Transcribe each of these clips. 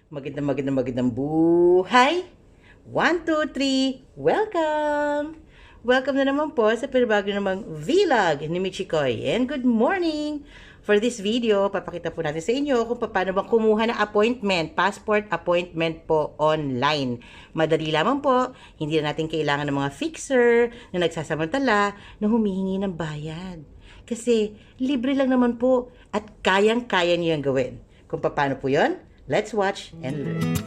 Magandang buhay! 1, 2, 3, welcome! Welcome na naman po sa panibago namang vlog ni Michikoy. And good morning! For this video, papakita po natin sa inyo kung paano bang kumuha ng appointment, passport appointment po online. Madali lamang po, hindi na natin kailangan ng mga fixer na nagsasamantala na humihingi ng bayad. Kasi libre lang naman po at kayang-kaya niyo yung gawin. Kung paano po yon, let's watch and learn.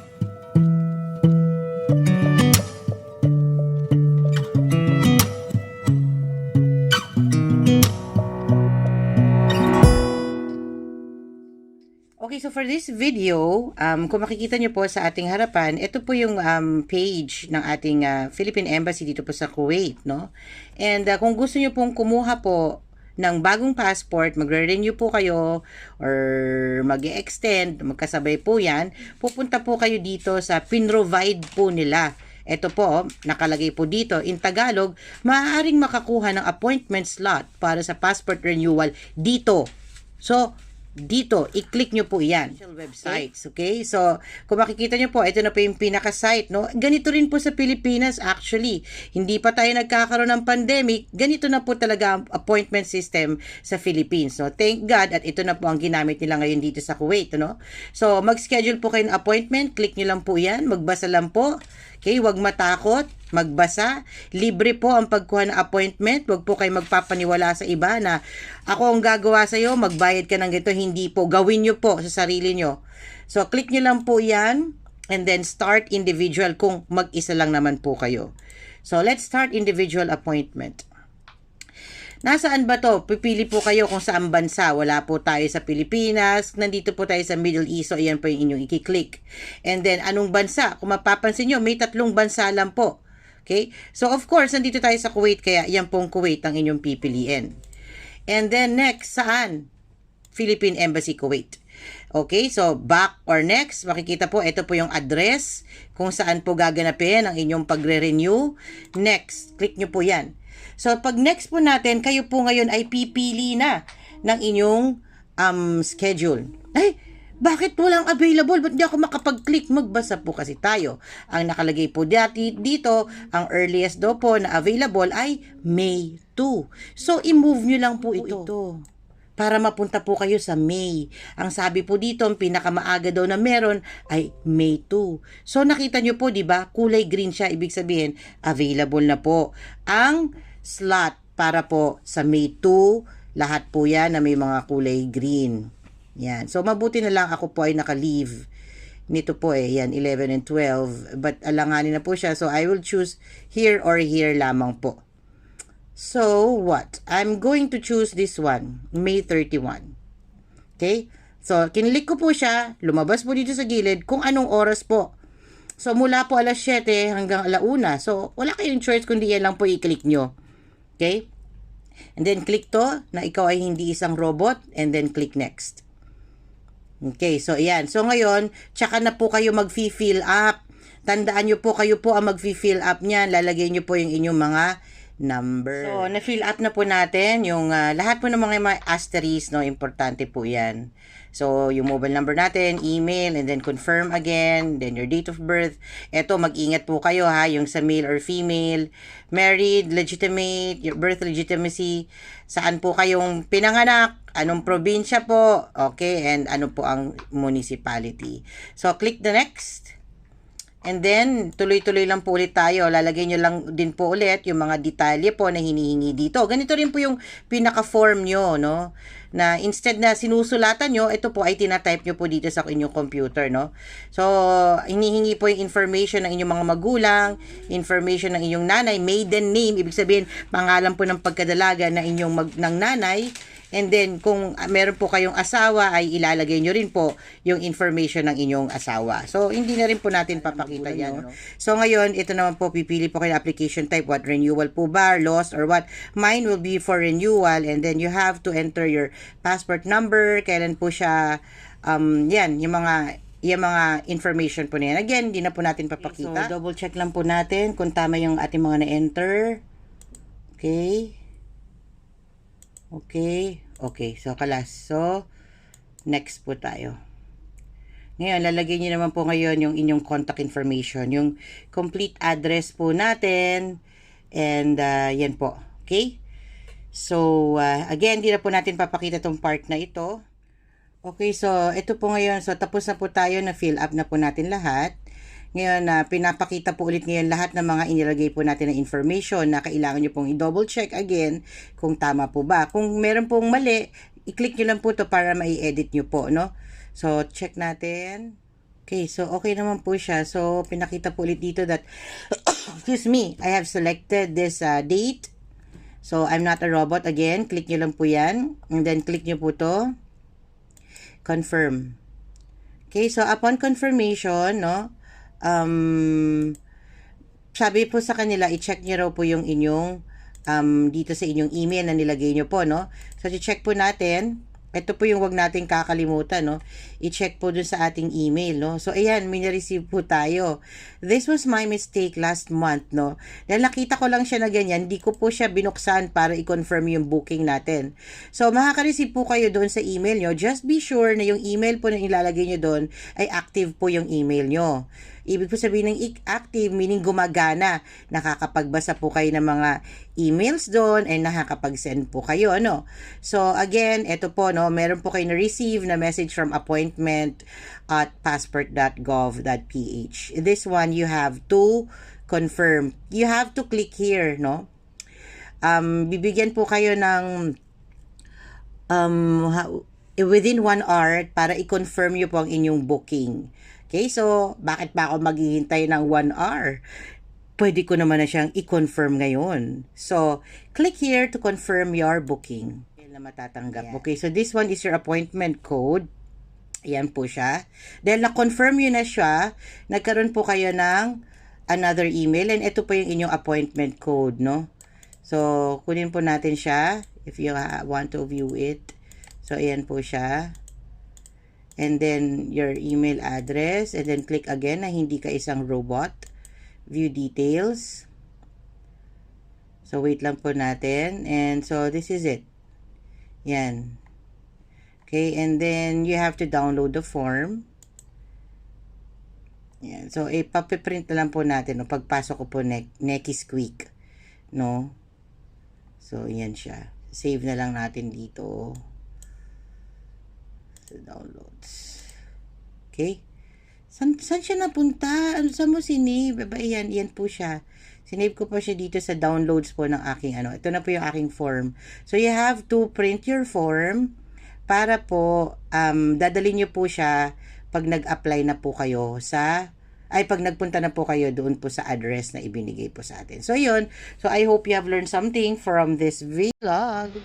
Okay, so for this video, kung makikita nyo po sa ating harapan, ito po yung page ng ating Philippine Embassy dito po sa Kuwait, no? And kung gusto nyo pong kumuha po ng bagong passport, magre-renew po kayo or mag-extend, magkasabay po yan, pupunta po kayo dito sa pinrovide po nila. Ito po, nakalagay po dito, in Tagalog, maaaring makakuha ng appointment slot para sa passport renewal dito. So, dito, i-click nyo po yan. Websites, okay? So, kung makikita nyo po, ito na po yung pinaka-site, no? Ganito rin po sa Pilipinas, actually. Hindi pa tayo nagkakaroon ng pandemic, ganito na po talaga ang appointment system sa Philippines, no? Thank God, at ito na po ang ginamit nila ngayon dito sa Kuwait, no? So, mag-schedule po kayo ng appointment, click nyo lang po yan, magbasa lang po. Okay, huwag matakot, magbasa. Libre po ang pagkuha ng appointment. Huwag po kayo magpapaniwala sa iba na ako ang gagawa sa iyo, magbayad ka ng ganito. Hindi po. Gawin nyo po sa sarili nyo. So, click nyo lang po yan and then start individual kung mag-isa lang naman po kayo. So, let's start individual appointment. Nasaan ba to? Pipili po kayo kung saan bansa. Wala po tayo sa Pilipinas. Nandito po tayo sa Middle East. So, ayan po yung inyong i-click. And then, anong bansa? Kung mapapansin nyo, may 3 bansa lang po. Okay? So, of course, nandito tayo sa Kuwait. Kaya, yan pong Kuwait ang inyong pipiliin. And then, next, saan? Philippine Embassy, Kuwait. Okay, so back or next, makikita po, ito po yung address kung saan po gaganapin ang inyong pagre-renew. Next, click nyo po yan. So, pag next po natin, kayo po ngayon ay pipili na ng inyong schedule. Ay, bakit walang available? Ba't di ako makapag-click? Magbasa po kasi tayo. Ang nakalagay po dito, ang earliest daw po na available ay May 2. So, i-move nyo lang po ito para mapunta po kayo sa May. Ang sabi po dito, ang pinakamaaga daw na meron ay May 2. So, nakita nyo po, di ba? Kulay green siya. Ibig sabihin, available na po ang slot para po sa May 2. Lahat po yan na may mga kulay green. Yan. So, mabuti na lang ako po ay naka-leave. Nito po yan, 11 and 12. But alanganin na po siya. So, I will choose here or here lamang po. So, what? I'm going to choose this one, May 31. Okay? So, kinlik ko po siya, lumabas po dito sa gilid kung anong oras po. So, mula po alas 7 hanggang 1:00. So, wala kayong choice kundi yan lang po i-click nyo. Okay? And then, click to na ikaw ay hindi isang robot and then click next. Okay, so ayan. So, ngayon, tsaka na po kayo mag-fill up. Tandaan nyo po, kayo po ang mag-fill up niyan. Lalagay nyo po yung inyong mga number. So, na-fill up na po natin yung lahat po ng mga asterisk, no? Importante po yan. So, yung mobile number natin, email, and then confirm again, then your date of birth. Eto, mag-ingat po kayo ha, yung sa male or female, married, legitimate, your birth legitimacy, saan po kayong pinanganak, anong probinsya po, okay, and ano po ang municipality. So, click the next. And then, tuloy-tuloy lang po ulit tayo. Lalagay nyo lang din po ulit yung mga detalye po na hinihingi dito. Ganito rin po yung pinaka-form nyo, no? Na instead na sinusulatan nyo, ito po ay tinatype nyo po dito sa inyong computer, no? So, hinihingi po yung information ng inyong mga magulang, information ng inyong nanay, maiden name, ibig sabihin, pangalan po ng pagkadalaga na inyong ng nanay. And then, kung meron po kayong asawa, ay ilalagay nyo rin po yung information ng inyong asawa. So, hindi na rin po natin papakita yan. No? So, ngayon, ito naman po, pipili po kayo application type. What, renewal po ba, lost, or what? Mine will be for renewal. And then, you have to enter your passport number. Kailan po siya, yan, yung mga information po na yan. Again, hindi na po natin papakita. So, double check lang po natin kung tama yung ating mga na-enter. Okay. Okay. So, kalas. So, next po tayo. Ngayon, lalagay niyo naman po ngayon yung inyong contact information, yung complete address po natin, and yan po. Okay? So, again, di na po natin papakita tong part na ito. Okay, so ito po ngayon. So, tapos na po tayo na fill up na po natin lahat. Ngayon, pinapakita po ulit ngayon lahat ng mga inilagay po natin na information na kailangan nyo pong i-double check again kung tama po ba. Kung meron pong mali, i-click nyo lang po to para mai-edit nyo po, no? So, check natin. Okay, so okay naman po siya. So, pinakita po ulit dito that, excuse me, I have selected this date. So, I'm not a robot. Again, click nyo lang po yan. And then, click nyo po to. Confirm. Okay, so upon confirmation, no, sabi po sa kanila, i-check nyo raw po yung inyong, dito sa inyong email na nilagay nyo po, no. So, i-check po natin. Ito po yung wag nating kakalimutan, no? I-check po dun sa ating email, no? So, ayan, may na-receive po tayo. This was my mistake last month, no? Dahil nakita ko lang siya na ganyan, di ko po siya binuksan para i-confirm yung booking natin. So, makaka-receive po kayo doon sa email nyo. Just be sure na yung email po na ilalagay nyo doon ay active po yung email nyo. Ibig po sabihin ng active, meaning gumagana. Nakakapagbasa po kayo ng mga emails doon and nakakapag-send po kayo, ano. So, again, ito po, no, meron po kayo na-receive na message from appointment@passport.gov.ph. This one, you have to confirm. You have to click here, no. Bibigyan po kayo ng within 1 hour para i-confirm nyo po ang inyong booking. Okay, so bakit pa ako maghihintay ng 1 hour? Pwede ko naman na siyang i-confirm ngayon. So, click here to confirm your booking. Na matatanggap. Okay, so this one is your appointment code. Ayan po siya. Dahil na-confirm yun na siya, nagkaroon po kayo ng another email and ito po yung inyong appointment code, no? So, kunin po natin siya if you want to view it. So, ayan po siya. And then, your email address. And then, click again na hindi ka isang robot. View details. So, wait lang po natin. And so, this is it. Yan. Okay, and then, you have to download the form. Yan. So, ipapiprint na lang po natin. No? Pagpasok ko po Nekisquick. No? So, yan siya. Save na lang natin dito. Downloads. Okay? Saan siya napunta? Saan mo sinave? Ayan po siya. Sinave ko po siya dito sa downloads po ng aking Ito na po yung aking form. So, you have to print your form para po, dadalhin nyo po siya pag nag-apply na po kayo pag nagpunta na po kayo doon po sa address na ibinigay po sa atin. So, yun. So, I hope you have learned something from this vlog.